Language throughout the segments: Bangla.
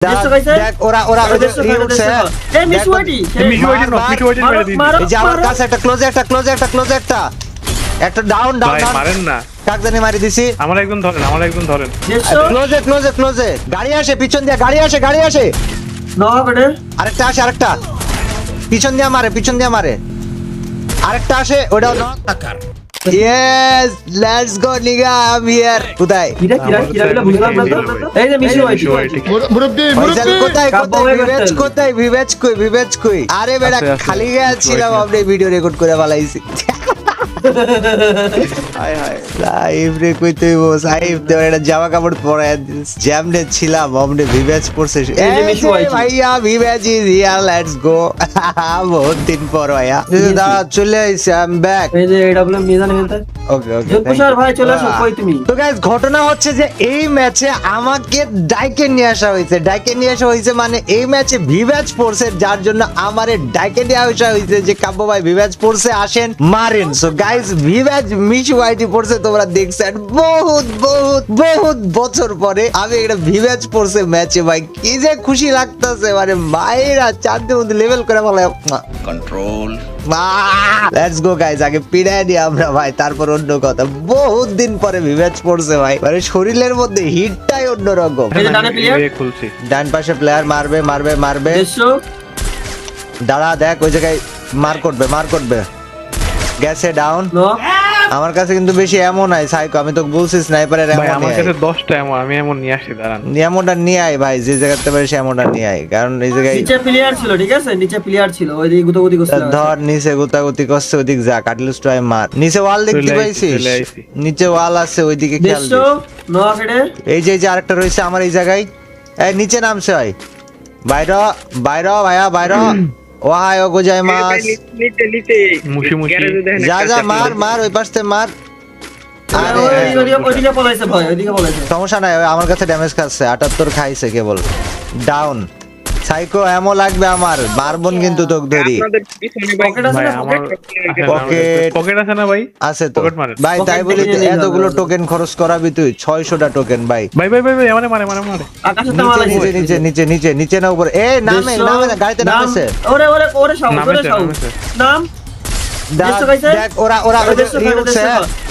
দেখ ওরা ই উঠছে এই যে আমার কাছে একটা ক্লোজে একটা ডাউন মারেন না, কাক জানি মারি দিছি আমার একজন ধরেন ক্লোজে গাড়ি আসে পিছন দিয়ে গাড়ি আসে আরেকটা পিছন দিয়ে মারে আরেকটা আসে ওটাও টাকার Yes, let's go nigga, I'm here. কোথায়? বিবেচ কই? আরে বেটা খালি গেছিলাম আপনি ভিডিও রেকর্ড করে বালাইছি। হায় লাইভ রে কই তুই বস লাইভ তো এটা জামা কাপড় পরায় জ্যামনে ছিলাম আমনে বিবেচ পড়ছে ভাইয়া বিবেচ ইজ হিয়ার লেটস গো বহুত দিন পর ভাইয়া দাঁড়া চলে আইছি আই এম ব্যাক এই যে এটা বলে মিজান খেলতে ওকে তুষার ভাই চলে আসো কই তুমি তো গাইস ঘটনা হচ্ছে যে এই ম্যাচে আমাকে ডাইকে নিয়ে আসা হয়েছে মানে এই ম্যাচে ভিভ্যাচ পড়ছে যার জন্য আমারে ডাইকে নিয়ে আসা হয়েছে যে কাব্য ভাই ভিভ্যাচ পড়ছে আসেন মারেন সো গাইস ভিভ্যাচ মিশু আইডি পড়ছে তোমরা দেখছেন বহুত বছর পরে আমি একটা ভিভ্যাচ পড়ছে ম্যাচে ভাই কি যে খুশি লাগতেছে মানে মায়েরা চারটে মধ্যে লেভেল করে ভালো কন্ট্রোল লেটস গো গাইস আগে পিড়ায় নি আমরা ভাই তারপর অন্য কথা বহুত দিন পরে ভিভ্যাচ পড়ছে ভাই মানে শরীরের মধ্যে হিটটাই অন্যরকম খুলছি ডান পাশে প্লেয়ার মারবে দাঁড়া দেখ ওই জায়গায় মার করবে গেছে ডাউন আমার কাছে কিন্তু বেশি এমন নাই সাইকো আমি তো বলছি স্নাইপারের এমন ভাই আমার কাছে 10টা এমন আমি এমন নিয়ে আসি দাঁড়ান এমনটা নিয়ে আই ভাই যে জায়গাতে পারে এমনটা নিয়ে আই কারণ এই জায়গায় নিচে প্লেয়ার ছিল ঠিক আছে নিচে প্লেয়ার ছিল ওই দিকে গুতাগুতি করছিল ধর নিচে গুতাগুতি করছে ওদিক যা কাটলিস ট্রাই মার নিচে ওয়াল দেখতে পাইছিস নিচে ওয়াল আছে ওইদিকে খেয়াল দে নোয়া কেডে এই যে আরেকটা রয়েছে আমার এই জায়গায় এই নিচে নামছে ভাই বাইরে ভাইয়া ওহায় গোজাই মাস নিচে মুশি যা মার ওই পাশে মার আরে ওইদিকে পলাইছে ভাই ওইদিকে পলাইছে সমস্যা নাই আমার কাছে ড্যামেজ খাচ্ছে 78 খাইছে কেবল ডাউন সাইকো এমো লাগবে আমার মারবন কিন্তু তোক ধরি পকেট আছে না পকেট আছে না ভাই আছে তো ভাই তাই বলি এতগুলো টোকেন খরচ করাবি তুই 600টা টোকেন ভাই ভাই মারে আকাশে তো মারাইছে নিচে না উপরে এ নামে না গাড়িতে নামেছে ওরে সব নাম দেখ ওরা ই উঠছে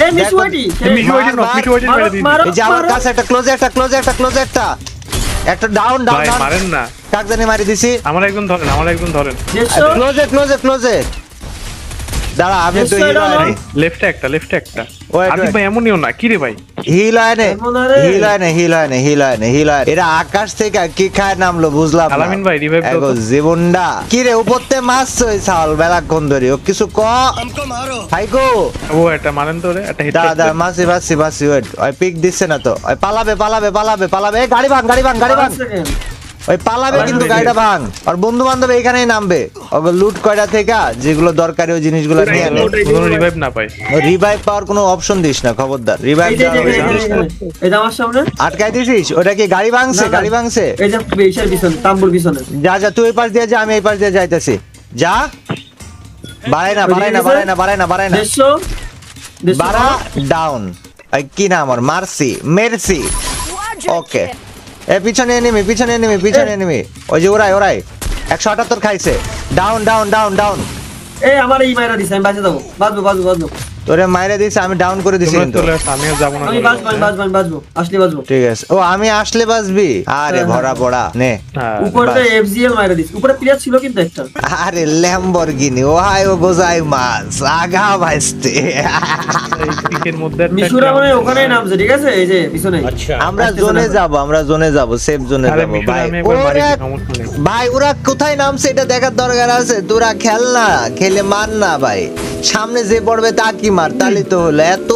এই মিশু আইডি এই যে আমার কাছে একটা ক্লোজে একটা ডাউন মারেন না, কাক জানি মারি দিছি আমার একজন ধরেন ক্লোজে দাঁড়া আমি তো লেফটে একটা আদিব ভাই এমনইও না কি রে ভাই হিল এরা আকাশ থেকে কি খায় নামলো বুঝলাম আলামিন ভাই রিভাইভ দাও জীবনটা কি রে উপরতে মারছে ওই ছাল বেলাক্ষণ ধরে ও কিছু ক হাইগো ও এটা মারেন তো রে একটা হিট দাদা মাসি ওয়েট ওই পিক দিচ্ছে না তো ওই পালাবে এই গাড়ি ভাঙ ওই পালাবে কিন্তু গাড়িটা ভাঙ আর বন্ধু বান্ধব এখানেই নামবে ওগুলো লুট কয়টা থেকে যেগুলো দরকারি ওই জিনিসগুলো নিয়ে নে কোনো রিভাইভ না পাই রিভাইভ পাওয়ার কোনো অপশন দিস না খবরদার রিভাইভ এই আমার সামনে আটকাই দিছিস ওটা কি গাড়ি ভাঙছে এই যে বেশার পিছনে তাম্বুর পিছনে যা তুই এই পাশ দিয়ে যা আমি এই পাশ দিয়ে যাইতাছি যা বাড়াই না বাড়া ডাউন কি না আমার মেরসি ওকে এ পিছনে এনিমি ওই যে ওরাই 178 খাইছে ডাউন এই আমার এই মাইরা দিছে আমি বাঁচে যাবো বাঁচবো তোরে মাইরা দিছে আমি ডাউন করে দিছি কিন্তু আমিও যাব না আমি বাঁচবো আসলে বাঁচবো ঠিক আছে ও আমি আসলে বাঁচবি আরে ভরা পড়া নে উপরে এফজিএল মাইরা দিছে উপরে প্লেয়ার ছিল কিন্তু একটা আরে ল্যাম্বরগিনি ওহাইও গোজাই মাস আগা ভাইস্তে পিকের মধ্যে মিশুরা মানে ওখানেই নামছে ঠিক আছে এই যে পিছনে আমরা জোনে যাব সেফ জোনে যাব ভাই ওরা কোথায় নামছে এটা দেখার দরকার আছে তোরা খেলে মান না ভাই সামনে যে পড়বে তা কি মার তাহলে তো হলো এত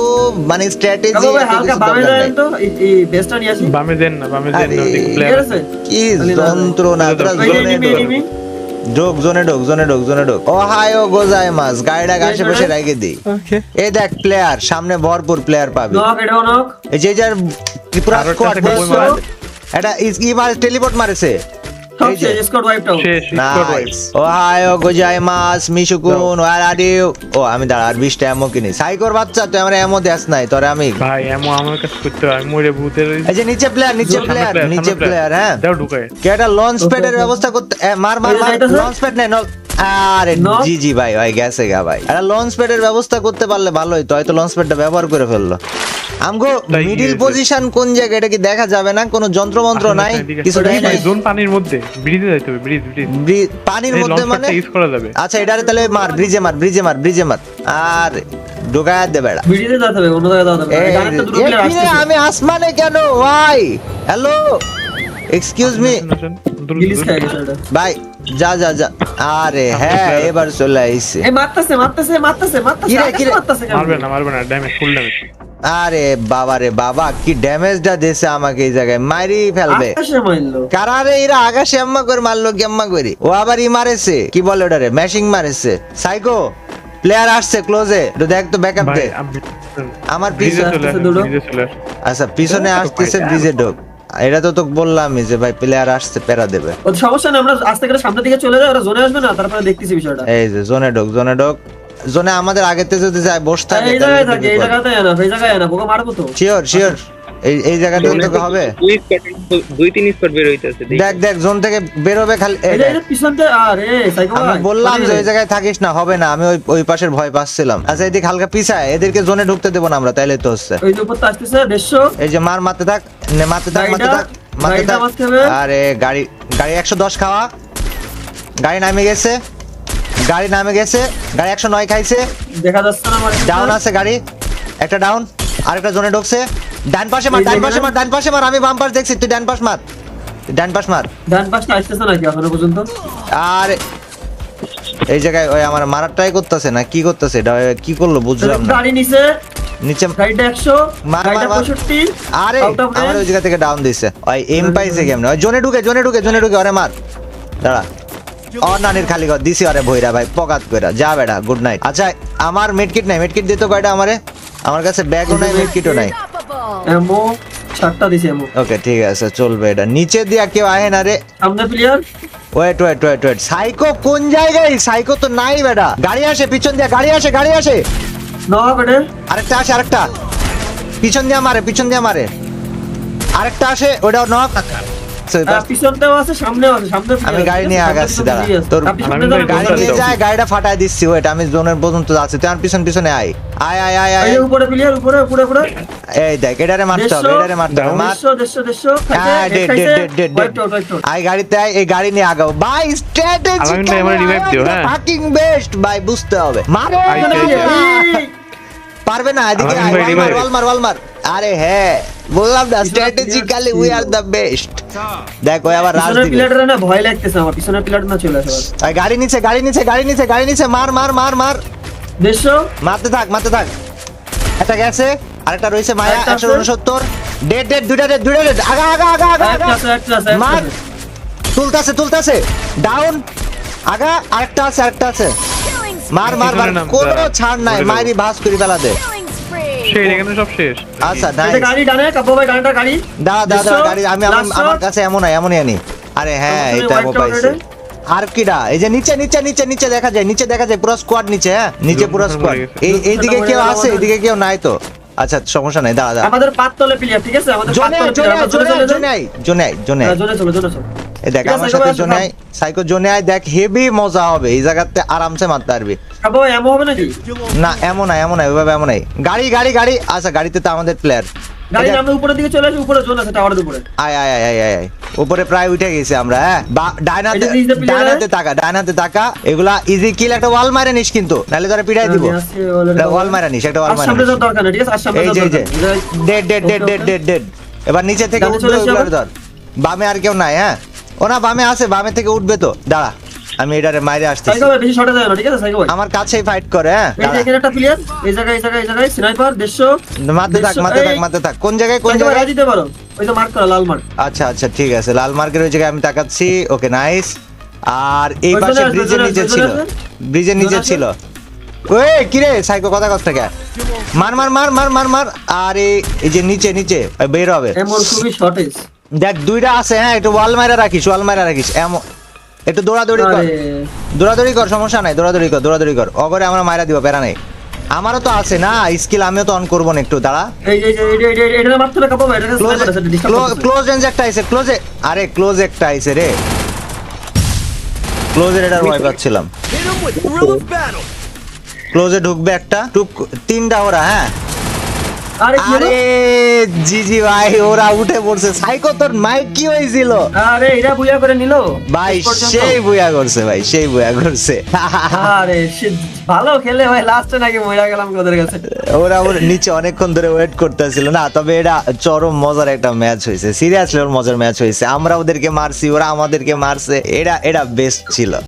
মানে স্ট্র্যাটেজি হালকা বামে যান তো এই বেস্টটা নিয়ে আসি বামে দেন না ওদিকে প্লেয়ার আছে কি যন্ত্রণা তোরা জোনে ঢোক ওহাইও গোজাই মাস গাড়িটা আশেপাশে রেখে দি এই দেখ প্লেয়ার সামনে ভরপুর প্লেয়ার পাবি এই যে যার ত্রিপুরা স্কোয়াড এটা টেলিপোর্ট মারেছে সব এই যে। শেষ, স্কোয়াড ওয়াইপ আউট। শেষ স্কোয়াড ওয়াইপ। নাইস ওহাইও গোজাইমাস মিশুকুন ওয়ার আর ইউ ও আমি দাঁড়া আর 20টা এমো কিনি সাইকোর বাচ্চা তুই আমার এমো দেস নাই তোরে আমি ভাই এমন আমার কাছে করতে হয়, আমি মরে ভূতের এই যে নিচে প্লেয়ার নিচে প্লেয়ার হ্যাঁ দাও ঢুকায়। কে একটা লঞ্চ প্যাডের ব্যবস্থা করতে মার মার এই যে মার যাইতাছে? লঞ্চ প্যাড নেই আরে Knock? জি জি ভাই ভাই গেছে গা ভাই একটা লঞ্চ প্যাডের ব্যবস্থা করতে পারলে ভালো হইতো হয়তো লঞ্চ প্যাডটা ব্যবহার করে ফেললো আমগো তাই মিডিল হয়েছে। পজিশন কোন জায়গায় এটা কি দেখা যাবে না কোনো যন্ত্রমন্ত্র নাই কিছু ওটাই নাই নাই। জোন পানির মধ্যে ব্রিজে যাইতে হবে, ব্রিজ পানির মধ্যে মানে ইউজ করা যাবে। আচ্ছা এটারে তাহলে মার ব্রিজে মার আর ঢোকায় দে বেড়া ভিডিওতে যেতে হবে, অন্য জায়গায় যেতে হবে। গানের তো দুটো প্লেয়ার আসছে। আমি আসমানে কেন ভাই হ্যালো এক্সকিউজ মি গিলিস খাই গেছে এটা। ভাই যা আরে হ্যাঁ এবার চলে আইছে এই মারতেছে কিরে, কিরে? মারতেছে কেন? মারবে না ড্যামেজ, ফুল ড্যামেজ। আরে বাবা রে বাবা কি ড্যামেজটা দিয়েছে আমাকে এই জায়গায় মারি ফেলবে আকাশে মারলো। কারারে এরা আকাশে আম্মা করে মারলো কি আম্মা করে ও আবার ই মারেছে কি বলে ওটারে ম্যাশিং মারেছে সাইকো প্লেয়ার আসছে ক্লোজে তো দেখ তো ব্যাকআপ ভাই দে আমি আমার ব্রিজে পিছনে চলে আসতেছে দুটো। ব্রিজে চলে আস। আচ্ছা পিছনে আসতেছে ব্রিজে ঢোক এটা তো তোকে বললামই যে ভাই প্লেয়ার আসছে প্যারা দেবে ও সমস্যা নেই, আমরা আস্তে করে সামনের দিকে চলে যাই, ওরা জোনে আসবে না, তারপরে দেখতেছি বিষয়টা। এই যে জোনে ঢোক জোনে আমাদের আগেতে যদি যায় বসে থাকে এই জায়গায় থাকে, এই জায়গাতে না, এই জায়গায় না, ওকে মারবো তো। শিওর এই জায়গাটা তোকে হবে দুই তিন স্পট বের হইতেছে দেখ জোন থেকে বেরোবে খালি এই এই যে দেখ। এই যে পিছনতে আরে সাইকো আমি ভাই বললাম যে ওই মানে- জায়গায় থাকিস না হবে না আমি ওই পাশের ভয় পাচ্ছিলাম আচ্ছা এদিকে হালকা পিছায় এদেরকে জোনে ঢুকতে দেবো না আমরা তাইলে তো হচ্ছে ওই যে উপর তো আসতেছে 150। এই যে মারতে থাক মারতে গাড়িটা মারতে হবে। আরে গাড়ি 110 খাওয়া গাড়ি নামে গেছে গাড়ি 109 খাইছে দেখা যাচ্ছে না আমার ডাউন আছে গাড়ি একটা ডাউন আরেকটা জোনে ঢুকছে ডান পাশে মার আমি বাম পাশ দেখছি তুই ডান পাশ মার ডান পাশটা আসতেছে নাকি এখনো পর্যন্ত? আর এই জায়গায় ওই আমার মারার ট্রাই করতেছে না কি করতেছে এটা কি করলো বুঝলাম না গাড়ি নিচে, নিচে গাড়িটা 100, মার, গাড়িটা মার। 65। আরে Out of আমার ওই range। জায়গা থেকে ডাউন দিছে ওই এম পাইছে কেমনে ওই জোনে ঢুকে ওরে মার দাঁড়া নানির খালি কর দিছি আরে ভইরা ভাই পকাত কইরা যা বেটা গুড নাইট আচ্ছা আমার মেডকিট নাই মেডকিট দিতে কয়টা আমারে আমার কাছে ব্যাগও নাই মেডকিটও নাই এমো 7টা দিছি এমো। ওকে ঠিক আছে চলবে এটা নিচে দিয়া কেউ আহে না রে সামনে প্লেয়ার ওয়েট সাইকো কোন জায়গায় সাইকো তো নাই বেটা গাড়ি আসে পিছন দিয়া গাড়ি আসে নক এটা আরেকটা আসে পিছন দিয়া মারে আরেকটা আসে ওটাও নক পিছনতেও আছে সামনেও আছে, সামনে player, আমি গাড়ি ঠিক নিয়ে আছে? আগাচ্ছি, সামনে দাঁড়া। player আছে। তোর- আপনি সামনে আমি যাবেন, গাড়ি গাড়ি নিয়ে দাও। যায় গাড়িটা ফাটায় দিচ্ছি ওয়েট আমি জোনের পর্যন্ত যাচ্ছি তুই আমার পিছনে আয় এই যে উপরে প্লেয়ার উপরে এই দেখ এটারে মারতে হবে মার 150 হ্যাঁ, খাইছে, dead, খাইছে, dead, dead, dead. wiped out। আয় গাড়িতে আয় এই গাড়ি নিয়ে আগাও ভাই স্ট্র্যাটেজি আলামিন ভাই, আমার revive দিও, হ্যাঁ। ফাকিং বেস্ট ভাই বুঝতে হবে মারো আইছে, এই, পারবে না এদিকে আলামিন ভাই, revive। ওয়াল মার আরে হ্যাঁ বললাম না strategically we are the best দেখ ওই আবার রাজ পিছনের দিবে প্লেয়ারটা না ভয় লাগতেছে আমার, পিছনের প্লেয়ারটা না চলে আসে। আয় গাড়ি নিচে মার দেড়শো মারতে থাক একটা গেছে আরেকটা রয়েছে মায়া আরেকটা আছে। 169 ডেড দুইটা ডেড আগা একটা আছে মার তুলতাছে ডাউন আগা আরেকটা আছে মার পিছনে নাম, কোনো দাঁড়া। ছাড় নাই মরে যাবো। মাইরি ভাস করে ফেলা দে শেষ, এখানে সব শেষ। আচ্ছা এটা nice। গাড়ি ডানে কাব্য ভাই গাড়িটা গাড়ি দাঁড়া দেড়শো, গাড়ি আমি last আমার shot। কাছে এমনই আনি আরে হ্যাঁ তোমার এটা white আমি card পাইছি এটা? আর কিডা এই যে নিচে দেখা যায় পুরো স্কোয়াড নিচে হ্যাঁ নিচে পুরো জোন স্কোয়াড মরে গেছে। এইদিকে জোনটা কেউ মরে গেল আছে আমাদের। এদিকে কেউ নাই তো আচ্ছা সমস্যা নাই দাঁড়া আমাদের পাঁচতলে প্লেয়ার, ঠিক আছে? আমাদের পাঁচতলে player, আমরা জোনে চলে যাই। জোনে হ্যাঁ, জোনে চলো। এই দেখ ঠিক আছে, আমার সবাই সাথে আসো, জোনে সাইকো জোনে আয় দেখ হেভি মজা হবে এই জায়গাতে আরামসে মারতে পারবি কাব্য ভাই এমন হবে নাকি? না এমন নাই ওইভাবে এমন নাই গাড়ি আচ্ছা গাড়িতে তো আমাদের প্লেয়ার গাড়ি আমরা উপরের দিকে চলে আসি, উপরে জোন আছে টাওয়ারের উপরে। আয় উপরে প্রায় উঠে গেছে আমরা হ্যাঁ এটা is the player, ডাইনাতে তাকা এগুলা ইজি কিল একটা ওয়াল মারে নিস কিন্তু নাহলে তোরা পিটাই দিব আমি আসছি, already একটা ওয়াল মারা নিস একটা ওয়াল আর মারা সামনে নিস যাওয়ার দরকার নেই, ঠিক আছে? আর সামনে এই যাওয়ার যে দরকার নেই। ডেড এবার নিচে থেকে ডানে উঠবে চলে আসি ওগুলোর আবার। ধর বামে আর কেউ নাই হ্যাঁ ও না বামে আছে বামে থেকে উঠবে তো দাঁড়া আমি এটারে মাইরে আসতেছি সাইকো ভাই বেশি শটে যায় না, ঠিক আছে সাইকো ভাই? আমার কাছেই ফাইট করে হ্যাঁ এই যে এখানে একটা প্লেয়ার, এই জায়গায় স্নাইপার 150। মারতে থাক কোন জায়গায় সাইকো ভাই দিতে পারো, ওই তো মার্ক করা লাল মার্ক। আচ্ছা ঠিক আছে লাল মার্কের ওই জায়গায় আমি তাকাচ্ছি ওকে নাইস আর এই ওই পাশে জন্য আসবে, ব্রিজের জন্য নিচে আসবে, ছিল জন্য আসবে। ব্রিজের নিচে জন্য ছিল ওই কি রে সাইকো কথা থেকে মার আরে এই যে নিচে বের হবে এমন খুবই শর্টেজ। দেখ দুইটা আছে, হ্যাঁ একটু ওয়াল মাইরা রাখিস, ওয়াল মাইরা রাখিস এমন, একটু দৌড়াদৌড়ি কর, আরে দৌড়াদৌড়ি কর, সমস্যা নাই, দৌড়াদৌড়ি কর অগরে আমরা মাইরা দিব, প্যারা নাই। আমারও তো আছে না স্কিল, আমিও তো অন করবো না, একটু দাঁড়া। এই এটা মারতে হবে কাপড় এটা স্নাইপার আছে ডিস্টার্ব করতেছে। ক্লোজ রেঞ্জ একটা আইছে, ক্লোজে, আরে ক্লোজ একটা আইছে রে, ক্লোজের এটার ভয় পাচ্ছিলাম। ক্লোজে ঢুকবে একটা, তিনটা ওরা, হ্যাঁ। আরে কি হলো? আরে জি ভাই ওরা উঠে পড়ছে। সাইকো তোর মাইক কি হয়েছিল? আরে এরা বুয়া করে নিল ভাই শেষ পর্যন্ত। সেই বুয়া করছে, ভাই সেই বুয়া করছে। আরে সে ভালো খেলে ভাই, লাস্টে নাকি মরে গেলাম ওদের কাছে। ওরা ওর নিচে অনেকক্ষণ ধরে ওয়েট করতেছিল না, তবে এটা চরম মজার একটা ম্যাচ হয়েছে, সিরিয়াসলি ওর মজার ম্যাচ হয়েছে। আমরা ওদেরকে মারছি, ওরা আমাদেরকে মারছে, এটা বেস্ট ছিল।